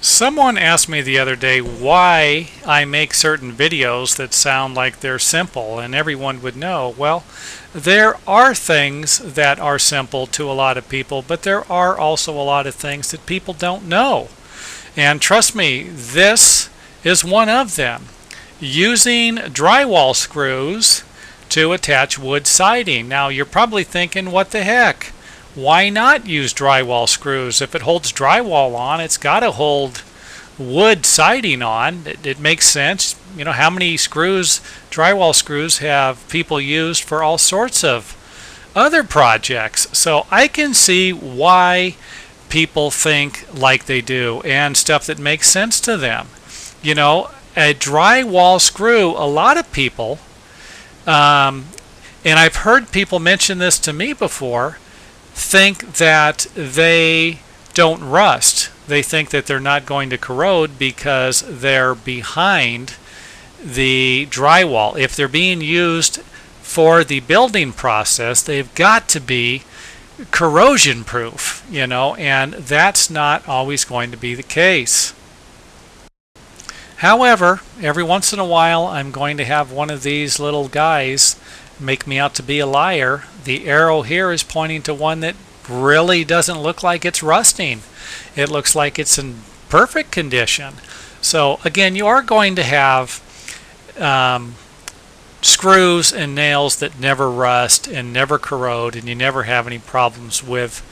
Someone asked me the other day why I make certain videos that sound like they're simple and everyone would know. Well, there are things that are simple to a lot of people, but there are also a lot of things that people don't know. And trust me, this is one of them. Using drywall screws to attach wood siding. Now you're probably thinking, what the heck? Why not use drywall screws? If it holds drywall on, it's got to hold wood siding on. It makes sense. You know, how many screws, drywall screws, have people used for all sorts of other projects? So I can see why people think like they do and stuff that makes sense to them. You know, a drywall screw, a lot of people, and I've heard people mention this to me before, think that they don't rust. They think that they're not going to corrode because they're behind the drywall. If they're being used for the building process, they've got to be corrosion proof, you know, and that's not always going to be the case. However, every once in a while I'm going to have one of these little guys make me out to be a liar. The arrow here is pointing to one that really doesn't look like it's rusting. It looks like it's in perfect condition. So again, you are going to have screws and nails that never rust and never corrode, and you never have any problems with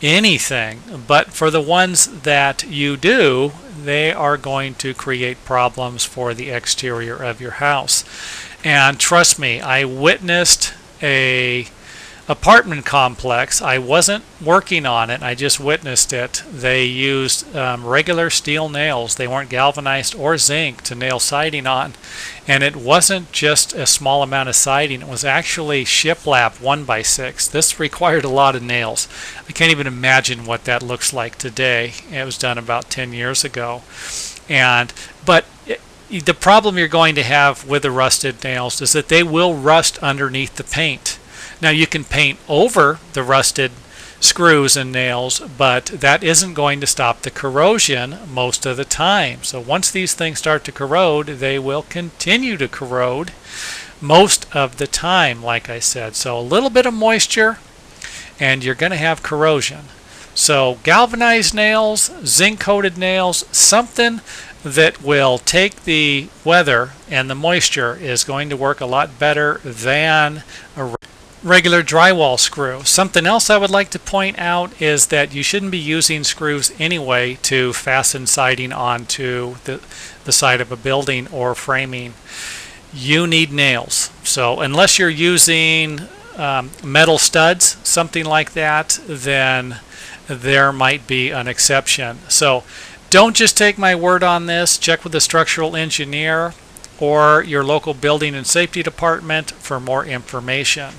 anything. But for the ones that you do, they are going to create problems for the exterior of your house. And trust me, I witnessed a apartment complex. I wasn't working on it, I just witnessed it. They used regular steel nails. They weren't galvanized or zinc to nail siding on, and it wasn't just a small amount of siding, it was actually shiplap 1x6. This required a lot of nails. I can't even imagine what that looks like today. It was done about 10 years ago. But the problem you're going to have with the rusted nails is that they will rust underneath the paint. Now you can paint over the rusted screws and nails, but that isn't going to stop the corrosion most of the time. So once these things start to corrode, they will continue to corrode most of the time, like I said. So a little bit of moisture and you're going to have corrosion. So galvanized nails, zinc coated nails, something that will take the weather and the moisture is going to work a lot better than a regular drywall screw. Something else I would like to point out is that you shouldn't be using screws anyway to fasten siding onto the side of a building or framing. You need nails. So unless you're using metal studs, something like that, then there might be an exception. So don't just take my word on this. Check with a structural engineer or your local building and safety department for more information.